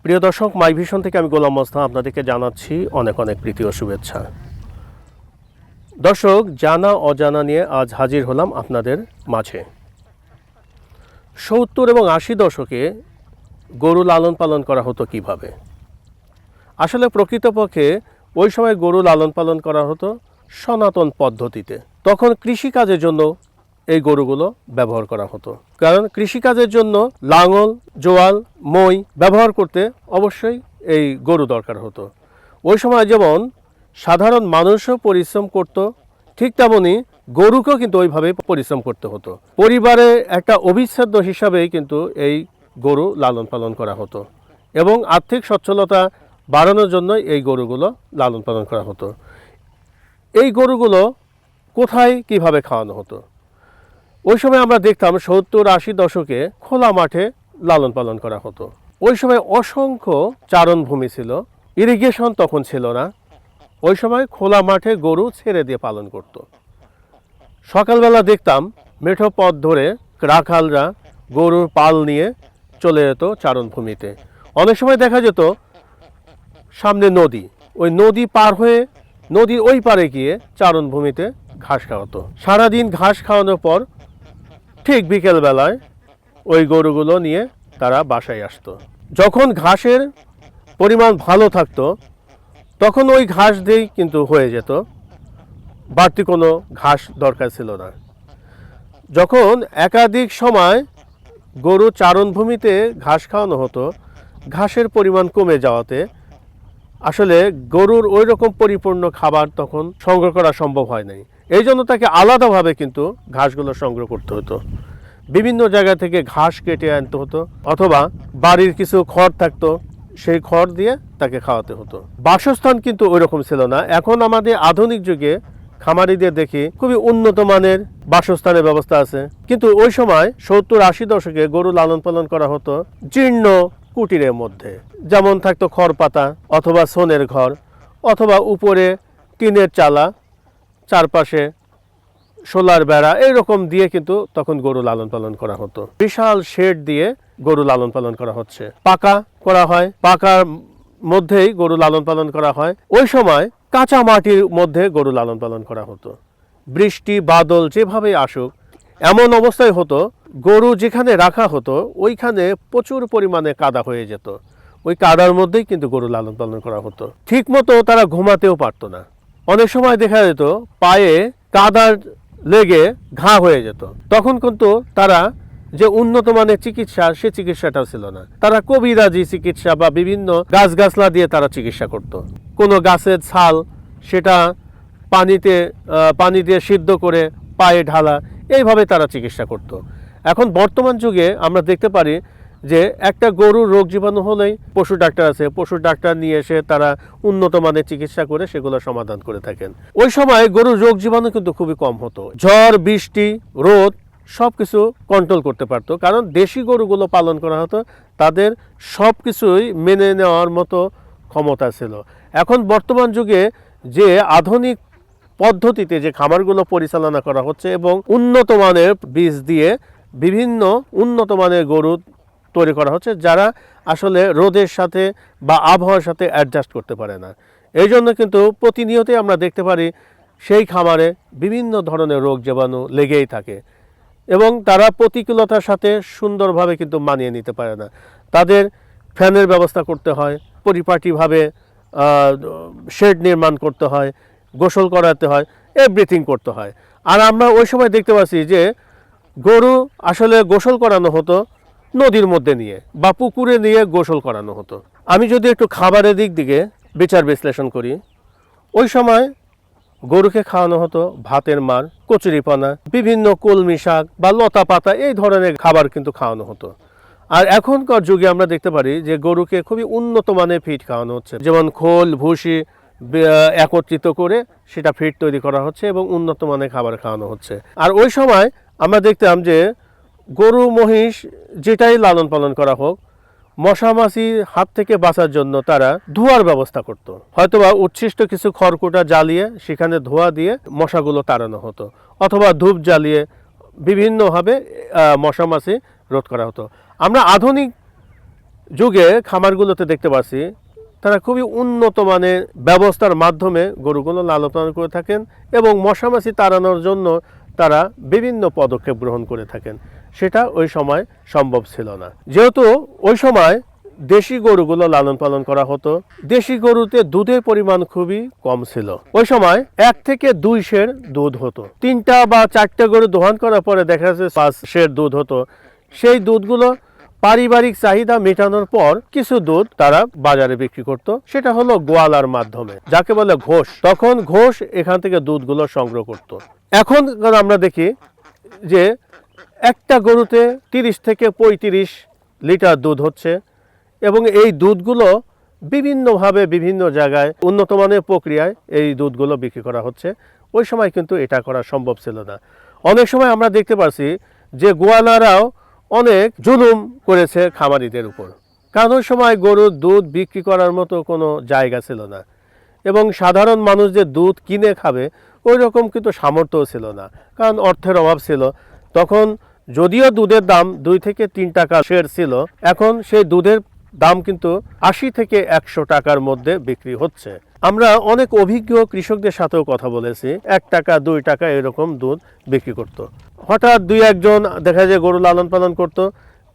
প্রিয় দর্শক, মাই ভিশন থেকে আমি গোলাম মোস্তফা আপনাদেরকে জানাচ্ছি অনেক অনেক প্রীতি ও শুভেচ্ছা। দর্শক, জানা অজানা নিয়ে আজ হাজির হলাম আপনাদের মাঝে। 70 এবং 80 দশকে গরু লালন পালন করা হতো কিভাবে? আসলে প্রকৃতপক্ষে ওই সময় গরু লালন পালন করা হতো সনাতন পদ্ধতিতে। তখন কৃষিকাজের জন্য এই গরুগুলো ব্যবহার করা হতো, কারণ কৃষিকাজের জন্য লাঙল, জোয়াল, মই ব্যবহার করতে অবশ্যই এই গরু দরকার হতো। ওই সময় যেমন সাধারণ মানুষও পরিশ্রম করত, ঠিক তেমনই গরুকেও কিন্তু ওইভাবে পরিশ্রম করতে হতো। পরিবারের একটা অবিচ্ছেদ্য হিসাবেই কিন্তু এই গরু লালন পালন করা হতো এবং আর্থিক সচ্ছলতা বাড়ানোর জন্য এই গরুগুলো লালন পালন করা হতো। এই গরুগুলো কোথায় কিভাবে খাওয়ানো হতো? ওই সময় আমরা দেখতাম 70-80 দশকে খোলা মাঠে লালন পালন করা হতো। ওই সময় অসংখ্য চারণভূমি ছিল, ইরিগেশন তখন ছিল না। ওই সময় খোলা মাঠে গরু ছেড়ে দিয়ে পালন করত। সকালবেলা দেখতাম মেঠো পথ ধরে রাখালরা গরুর পাল নিয়ে চলে যেত চারণভূমিতে। অনেক সময় দেখা যেত সামনে নদী, ওই নদী পার হয়ে নদীর ওই পারে গিয়ে চারণভূমিতে ঘাস খাওয়াতো। সারাদিন ঘাস খাওয়ানোর পর ঠিক বিকেলবেলায় ওই গরুগুলো নিয়ে তারা বাসায় আসতো। যখন ঘাসের পরিমাণ ভালো থাকতো তখন ওই ঘাস দিয়েই কিন্তু হয়ে যেত, বাড়তি কোনো ঘাস দরকার ছিল না। যখন একাধিক সময় গরু চারণভূমিতে ঘাস খাওয়ানো হতো, ঘাসের পরিমাণ কমে যাওয়াতে আসলে গরুর ওই রকম পরিপূর্ণ খাবার তখন সংগ্রহ করা সম্ভব হয় নাই। এই জন্য তাকে আলাদাভাবে কিন্তু ঘাসগুলো সংগ্রহ করতে হতো। বিভিন্ন জায়গা থেকে ঘাস কেটে আনতে হতো, অথবা বাড়ির কিছু খড় থাকতো, সেই খড় দিয়ে তাকে খাওয়াতে হতো। বাসস্থান কিন্তু ওই রকম ছিল না। এখন আমাদের আধুনিক যুগে খামারিদের দেখি খুবই উন্নত মানের বাসস্থানের ব্যবস্থা আছে, কিন্তু ওই সময় 70-80 দশকে গরু লালন পালন করা হতো জীর্ণ কুটিরের মধ্যে। যেমন থাকতো খড় পাতা, অথবা সোনের ঘর, অথবা উপরে টিনের চালা, চারপাশে সোলার বেড়া, এইরকম দিয়ে কিন্তু তখন গরু লালন পালন করা হতো। বিশাল শেড দিয়ে গরু লালন পালন করা হচ্ছে, পাকা করা হয়, পাকার মধ্যেই গরু লালন পালন করা হয়। ওই সময় কাঁচা মাটির মধ্যে গরু লালন পালন করা হতো। বৃষ্টি বাদল যেভাবে আসুক, এমন অবস্থায় হতো গরু যেখানে রাখা হতো ওইখানে প্রচুর পরিমাণে কাদা হয়ে যেত। ওই কাদার মধ্যেই কিন্তু গরু লালন পালন করা হতো। ঠিক মতো তারা ঘুমাতেও পারতো না। অনেক সময় দেখা যেত পায়ে কাদার লেগে ঘা হয়ে যেত। তখন কিন্তু তারা যে উন্নত মানের চিকিৎসা, সে চিকিৎসাটাও ছিল না। তারা কবিরাজি চিকিৎসা বা বিভিন্ন গাছগাছলা দিয়ে তারা চিকিৎসা করত। কোনো গাছের ছাল, সেটা পানি দিয়ে সিদ্ধ করে পায়ে ঢালা, এইভাবে তারা চিকিৎসা করত। এখন বর্তমান যুগে আমরা দেখতে পারি যে একটা গরুর রোগ জীবাণু হলেই পশু ডাক্তার আছে, পশু ডাক্তার নিয়ে এসে তারা উন্নত মানের চিকিৎসা করে সেগুলো সমাধান করে থাকেন। ওই সময় গরুর রোগ জীবাণু কিন্তু খুবই কম হতো। ঝড়, বৃষ্টি, রোদ সব কিছু কন্ট্রোল করতে পারতো, কারণ দেশি গরুগুলো পালন করা হতো, তাদের সব কিছুই মেনে নেওয়ার মতো ক্ষমতা ছিল। এখন বর্তমান যুগে যে আধুনিক পদ্ধতিতে যে খামারগুলো পরিচালনা করা হচ্ছে এবং উন্নত মানের বীজ দিয়ে বিভিন্ন উন্নত মানের গরু তৈরি করা হচ্ছে, যারা আসলে রোদের সাথে বা আবহাওয়ার সাথে অ্যাডজাস্ট করতে পারে না। এই জন্য কিন্তু প্রতিনিয়তই আমরা দেখতে পারি সেই খামারে বিভিন্ন ধরনের রোগ জীবাণু লেগেই থাকে এবং তারা প্রতিকূলতার সাথে সুন্দরভাবে কিন্তু মানিয়ে নিতে পারে না। তাদের ফ্যানের ব্যবস্থা করতে হয়, পরিপাটিভাবে শেড নির্মাণ করতে হয়, গোসল করাতে হয়, এভরিথিং করতে হয়। আর আমরা ওই সময় দেখতে পাচ্ছি যে গরু আসলে গোসল করানো হতো নদীর মধ্যে নিয়ে বা পুকুরে নিয়ে গোসল করানো হতো। আমি যদি একটু খাবারের দিক দিকে বিচার বিশ্লেষণ করি, ওই সময় গরুকে খাওয়ানো হতো ভাতের মার, কচুরিপানা, বিভিন্ন কলমি শাক বা লতা পাতা, এই ধরনের খাবার কিন্তু খাওয়ানো হতো। আর এখনকার যুগে আমরা দেখতে পারি যে গরুকে খুবই উন্নত মানের ফিড খাওয়ানো হচ্ছে, যেমন খোল ভুসি একত্রিত করে সেটা ফিড তৈরি করা হচ্ছে এবং উন্নত মানের খাবার খাওয়ানো হচ্ছে। আর ওই সময় আমরা দেখতাম যে গরু মহিষ যেটাই লালন পালন করা হোক, মশা মাছির হাত থেকে বাঁচার জন্য তারা ধোঁয়ার ব্যবস্থা করত। হয়তোবা উচ্ছিষ্ট কিছু খড়কুটা জ্বালিয়ে সেখানে ধোঁয়া দিয়ে মশাগুলো তাড়ানো হতো, অথবা ধূপ জ্বালিয়ে বিভিন্নভাবে মশা মাছি রোধ করা হতো। আমরা আধুনিক যুগে খামারগুলোতে দেখতে পাচ্ছি তারা খুবই উন্নত মানের ব্যবস্থার মাধ্যমে গরুগুলো লালন পালন করে থাকেন এবং মশামাছি তাড়ানোর জন্য তারা বিভিন্ন পদক্ষেপ গ্রহণ করে থাকেন। সেটা ওই সময় সম্ভব ছিল না, যেহেতু ওই সময় দেশি গরুগুলো লালন পালন করা হতো। দেশি গরুতে দুধের পরিমাণ খুবই কম ছিল। ওই সময় 1 থেকে 2 সের দুধ হতো। 3টা বা 4টা গরু দোহান করার পরে দেখা যাচ্ছে 5 সের দুধ হতো। সেই দুধগুলো পারিবারিক চাহিদা মেটানোর পর কিছু দুধ তারা বাজারে বিক্রি করত, সেটা হলো গোয়ালার মাধ্যমে, যাকে বলে ঘোষ। তখন ঘোষ এখান থেকে দুধগুলো সংগ্রহ করত। এখন আমরা দেখি যে একটা গরুতে 30 থেকে 35 লিটার দুধ হচ্ছে এবং এই দুধগুলো বিভিন্নভাবে বিভিন্ন জায়গায় উন্নত মানের প্রক্রিয়ায় এই দুধগুলো বিক্রি করা হচ্ছে। ওই সময় কিন্তু এটা করা সম্ভব ছিল না। অনেক সময় আমরা দেখতে পাচ্ছি যে গোয়ালারাও অনেক জুলুম করেছে খামারিদের উপর, কারণ ওই সময় গরুর দুধ বিক্রি করার মতো কোনো জায়গা ছিল না এবং সাধারণ মানুষ যে দুধ কিনে খাবে ওই রকম কিন্তু সামর্থ্যও ছিল না, কারণ অর্থের অভাব ছিল। তখন যদিও দুধের দাম 2 থেকে 3 টাকা সের ছিল, এখন সেই দুধের দাম কিন্তু 80 থেকে 100 টাকার মধ্যে বিক্রি হচ্ছে। আমরা অনেক অভিজ্ঞ কৃষকদের সাথেও কথা বলেছি, 1 টাকা 2 টাকা এরকম দুধ বিক্রি করত। হঠাৎ 2-1 জন দেখা যায় গরু লালন পালন করত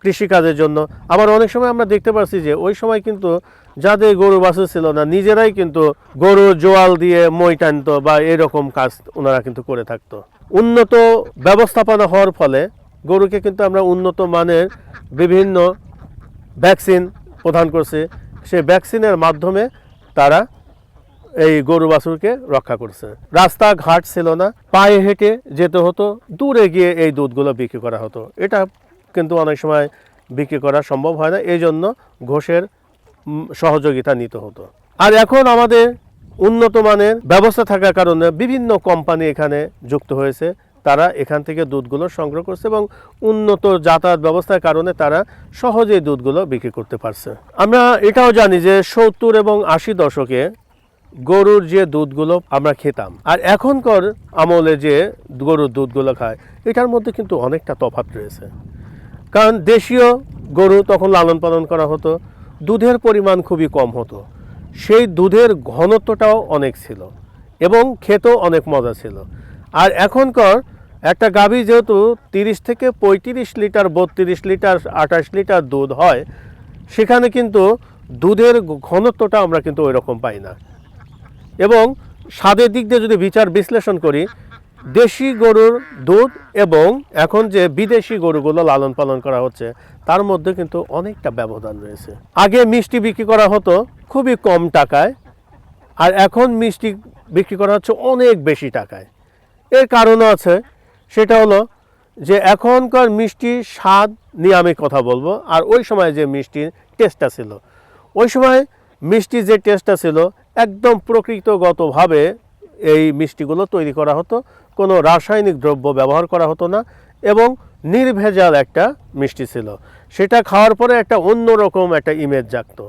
কৃষিকাজের জন্য। আবার অনেক সময় আমরা দেখতে পাচ্ছি যে ওই সময় কিন্তু যাদের গরু বাছুর ছিল না, নিজেরাই কিন্তু গরু জোয়াল দিয়ে মই টানতো বা এরকম কাজ ওনারা কিন্তু করে থাকতো। উন্নত ব্যবস্থাপনা হওয়ার ফলে গরুকে কিন্তু আমরা উন্নত মানের বিভিন্ন ভ্যাকসিন প্রদান করছে, সেই ভ্যাকসিনের মাধ্যমে তারা এই গরু বাছুরকে রক্ষা করছে। রাস্তাঘাট ছিল না, পায়ে হেঁটে যেতে হতো, দূরে গিয়ে এই দুধগুলো বিক্রি করা হতো। এটা কিন্তু অনেক সময় বিক্রি করা সম্ভব হয় না, এই জন্য ঘোষের সহযোগিতা নিতে হতো। আর এখন আমাদের উন্নত মানের ব্যবস্থা থাকার কারণে বিভিন্ন কোম্পানি এখানে যুক্ত হয়েছে, তারা এখান থেকে দুধগুলো সংগ্রহ করছে এবং উন্নত যাতায়াত ব্যবস্থার কারণে তারা সহজেই দুধগুলো বিক্রি করতে পারছে। আমরা এটাও জানি যে 70 এবং 80 দশকে গরুর যে দুধগুলো আমরা খেতাম আর এখনকার আমলে যে গরুর দুধগুলো খায়, এটার মধ্যে কিন্তু অনেকটা তফাৎ রয়েছে। কারণ দেশীয় গরু তখন লালন পালন করা হতো, দুধের পরিমাণ খুবই কম হতো, সেই দুধের ঘনত্বটাও অনেক ছিল এবং খেতেও অনেক মজা ছিল। আর এখনকার একটা গাভী যেহেতু 30 থেকে 35 লিটার, 32 লিটার, 28 লিটার দুধ হয়, সেখানে কিন্তু দুধের ঘনত্বটা আমরা কিন্তু ওই রকম পাই না। এবং স্বাদের দিক দিয়ে যদি বিচার বিশ্লেষণ করি, দেশি গরুর দুধ এবং এখন যে বিদেশি গরুগুলো লালন পালন করা হচ্ছে তার মধ্যে কিন্তু অনেকটা ব্যবধান রয়েছে। আগে মিষ্টি বিক্রি করা হতো খুবই কম টাকায়, আর এখন মিষ্টি বিক্রি করা হচ্ছে অনেক বেশি টাকায়। এর কারণও আছে, সেটা হলো যে এখনকার মিষ্টির স্বাদ নিয়ে আমি কথা বলবো, আর ওই সময় যে মিষ্টির টেস্টটা ছিল, ওই সময় মিষ্টির যে টেস্টটা ছিল একদম প্রকৃতিগতভাবে এই মিষ্টিগুলো তৈরি করা হতো, কোনো রাসায়নিক দ্রব্য ব্যবহার করা হতো না এবং নির্ভেজাল একটা মিষ্টি ছিল। সেটা খাওয়ার পরে একটা অন্যরকম একটা ইমেজ জাগতো।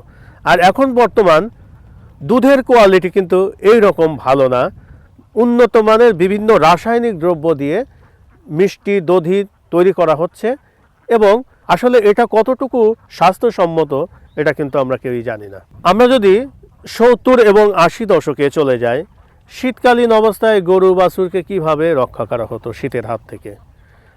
আর এখন বর্তমান দুধের কোয়ালিটি কিন্তু এই রকম ভালো না, উন্নত মানের বিভিন্ন রাসায়নিক দ্রব্য দিয়ে মিষ্টি দধি তৈরি করা হচ্ছে এবং আসলে এটা কতটুকু স্বাস্থ্যসম্মত এটা কিন্তু আমরা কেউই জানি না। আমরা যদি 70 এবং 80 দশকে চলে যাই, শীতকালীন অবস্থায় গরু বাছুরকে কিভাবে রক্ষা করা হতো শীতের হাত থেকে।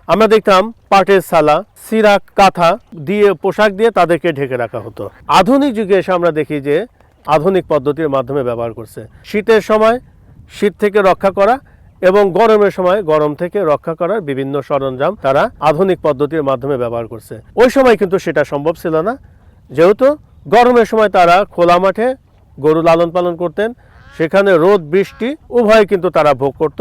আমরা দেখতাম পাটের ছালা, সিরাক, কাঁথা দিয়ে পোশাক দিয়ে তাদেরকে ঢেকে রাখা হতো। আধুনিক যুগে এসে আমরা দেখি যে আধুনিক পদ্ধতির মাধ্যমে ব্যবহার করছে। শীতের সময় শীত থেকে রক্ষা করা এবং গরমের সময় গরম থেকে রক্ষা করার বিভিন্ন সরঞ্জাম তারা আধুনিক পদ্ধতির মাধ্যমে ব্যবহার করছে। ওই সময় কিন্তু সেটা সম্ভব ছিল না, যেহেতু গরমের সময় তারা খোলা মাঠে গরু লালন পালন করতেন, সেখানে রোদ বৃষ্টি উভয় কিন্তু তারা ভোগ করত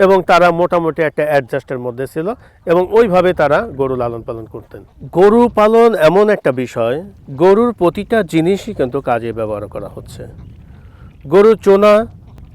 এবং তারা মোটামুটি একটা অ্যাডজাস্টের মধ্যে ছিল এবং ওইভাবে তারা গরু লালন পালন করতেন। গরু পালন এমন একটা বিষয়, গরুর প্রতিটা জিনিসই কিন্তু কাজে ব্যবহার করা হচ্ছে। গরুর চোনা,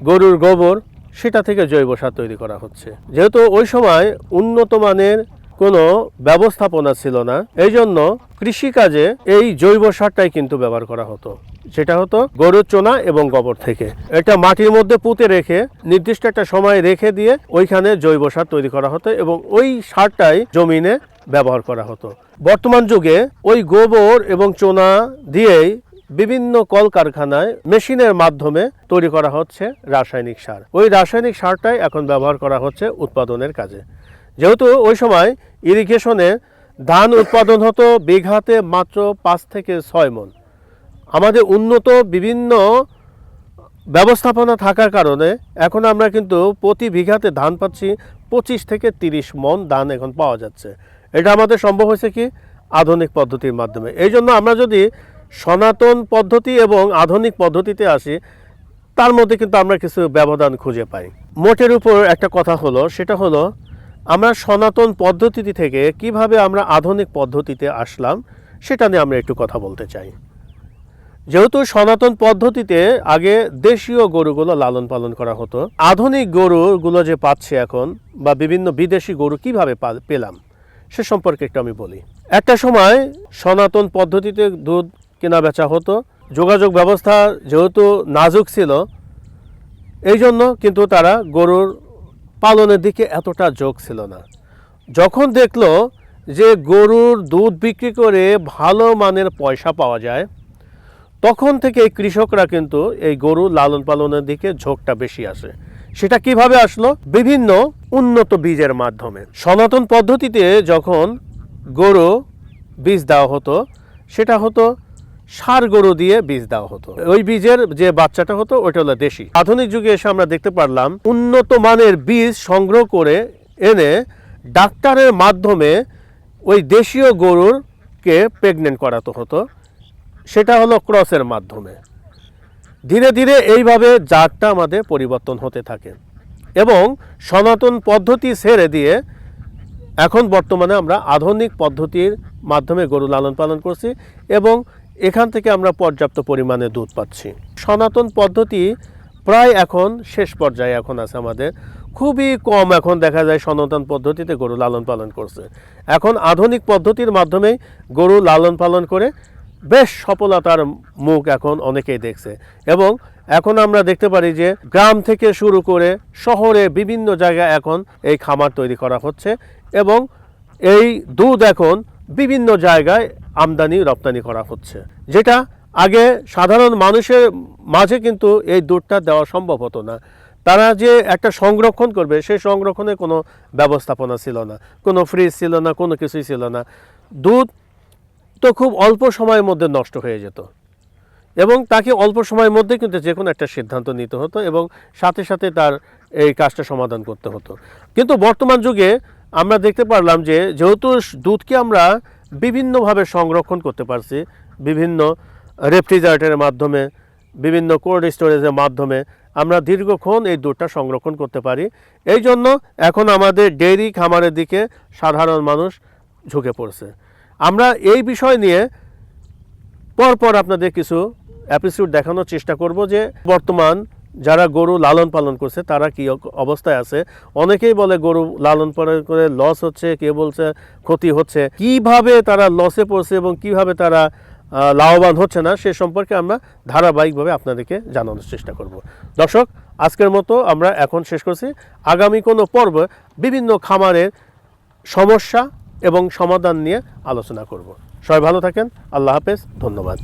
গরুর গোবর, সেটা থেকে জৈব সার তৈরি করা হচ্ছে। যেহেতু ওই সময় উন্নত মানের কোনো ব্যবস্থাপনা ছিল না, এই জন্য কৃষিকাজে এই জৈব সারটাই কিন্তু ব্যবহার করা হতো। সেটা হতো গরুর চোনা এবং গোবর থেকে। এটা মাটির মধ্যে পুঁতে রেখে নির্দিষ্ট একটা সময় রেখে দিয়ে ওইখানে জৈব সার তৈরি করা হতো এবং ওই সারটাই জমিনে ব্যবহার করা হতো। বর্তমান যুগে ওই গোবর এবং চুনা দিয়েই বিভিন্ন কলকারখানায় মেশিনের মাধ্যমে তৈরি করা হচ্ছে রাসায়নিক সার। ওই রাসায়নিক সারটাই এখন ব্যবহার করা হচ্ছে উৎপাদনের কাজে। যেহেতু ওই সময় ইরিগেশনে ধান উৎপাদন হতো বিঘাতে মাত্র 5 থেকে 6 মণ। আমাদের উন্নত বিভিন্ন ব্যবস্থাপনা থাকার কারণে এখন আমরা কিন্তু প্রতি বিঘাতে ধান পাচ্ছি 25 থেকে 30 মণ ধান এখন পাওয়া যাচ্ছে। এটা আমাদের সম্ভব হয়েছে কি আধুনিক পদ্ধতির মাধ্যমে। এই জন্য আমরা যদি সনাতন পদ্ধতি এবং আধুনিক পদ্ধতিতে আসি, তার মধ্যে কিন্তু আমরা কিছু ব্যবধান খুঁজে পাই। মোটের উপর একটা কথা হলো, সেটা হলো আমরা সনাতন পদ্ধতি থেকে কিভাবে আমরা আধুনিক পদ্ধতিতে আসলাম সেটা নিয়ে আমরা একটু কথা বলতে চাই। যেহেতু সনাতন পদ্ধতিতে আগে দেশীয় গরুগুলো লালন পালন করা হতো, আধুনিক গরুগুলো যে পাচ্ছে এখন বা বিভিন্ন বিদেশি গরু কিভাবে পেলাম সে সম্পর্কে একটু আমি বলি। একটা সময় সনাতন পদ্ধতিতে দুধ কেনা বেচা হতো, যোগাযোগ ব্যবস্থা যেহেতু নাজুক ছিল এই জন্য কিন্তু তারা গরুর পালনের দিকে এতটা ঝোঁক ছিল না। যখন দেখলো যে গরুর দুধ বিক্রি করে ভালো মানের পয়সা পাওয়া যায়, তখন থেকে এই কৃষকরা কিন্তু এই গরু লালন পালনের দিকে ঝোঁকটা বেশি আসে। সেটা কিভাবে আসলো? বিভিন্ন উন্নত বীজের মাধ্যমে। সনাতন পদ্ধতিতে যখন গরু বীজ দেওয়া হতো সেটা হতো ষাঁড় গরু দিয়ে বীজ দেওয়া হতো। ওই বীজের যে বাচ্চাটা হতো ওইটা হলো দেশি। আধুনিক যুগে এসে আমরা দেখতে পারলাম উন্নত মানের বীজ সংগ্রহ করে এনে ডাক্তারের মাধ্যমে ওই দেশীয় গরুরকে প্রেগনেন্ট করাতে হতো, সেটা হলো ক্রসের মাধ্যমে। ধীরে ধীরে এইভাবে জাতটা আমাদের পরিবর্তন হতে থাকে এবং সনাতন পদ্ধতি ছেড়ে দিয়ে এখন বর্তমানে আমরা আধুনিক পদ্ধতির মাধ্যমে গরু লালন পালন করছি এবং এখান থেকে আমরা পর্যাপ্ত পরিমাণে দুধ পাচ্ছি। সনাতন পদ্ধতি প্রায় এখন শেষ পর্যায়ে এখন আছে আমাদের। খুবই কম এখন দেখা যায় সনাতন পদ্ধতিতে গরু লালন পালন করছে। এখন আধুনিক পদ্ধতির মাধ্যমেই গরু লালন পালন করে বেশ সফলতার মুখ এখন অনেকেই দেখছে এবং এখন আমরা দেখতে পারি যে গ্রাম থেকে শুরু করে শহরে বিভিন্ন জায়গায় এখন এই খামার তৈরি করা হচ্ছে এবং এই দুধ এখন বিভিন্ন জায়গায় আমদানি রপ্তানি করা হচ্ছে, যেটা আগে সাধারণ মানুষের মাঝে কিন্তু এই দুধটা দেওয়া সম্ভব হতো না। তারা যে একটা সংরক্ষণ করবে সেই সংরক্ষণের কোনো ব্যবস্থাপনা ছিল না, কোনো ফ্রিজ ছিল না, কোনো কিছুই ছিল না। দুধ তো খুব অল্প সময়ের মধ্যে নষ্ট হয়ে যেত এবং তাকে অল্প সময়ের মধ্যে কিন্তু যে কোনো একটা সিদ্ধান্ত নিতে হতো এবং সাথে সাথে তার এই কাজটা সমাধান করতে হতো। কিন্তু বর্তমান যুগে আমরা দেখতে পারলাম যে যেহেতু দুধকে আমরা বিভিন্নভাবে সংরক্ষণ করতে পারছি, বিভিন্ন রেফ্রিজারেটরের মাধ্যমে, বিভিন্ন কোল্ড স্টোরেজের মাধ্যমে আমরা দীর্ঘক্ষণ এই দুধটা সংরক্ষণ করতে পারি। এই জন্য এখন আমাদের ডেইরি খামারের দিকে সাধারণ মানুষ ঝুঁকে পড়ছে। আমরা এই বিষয় নিয়ে পরপর আপনাদের কিছু এপিসোড দেখানোর চেষ্টা করব যে বর্তমান যারা গরু লালন পালন করছে তারা কি অবস্থায় আছে। অনেকেই বলে গরু লালন পালন করে লস হচ্ছে, কেউ বলছে ক্ষতি হচ্ছে। কিভাবে তারা লসে পড়ছে এবং কিভাবে তারা লাভবান হচ্ছে না সে সম্পর্কে আমরা ধারাবাহিকভাবে আপনাদেরকে জানানোর চেষ্টা করব। দর্শক, আজকের মতো আমরা এখন শেষ করছি। আগামী কোনো পর্বে বিভিন্ন খামারের সমস্যা এবং সমাধান নিয়ে আলোচনা করব। সবাই ভালো থাকেন। আল্লাহ হাফেজ। ধন্যবাদ।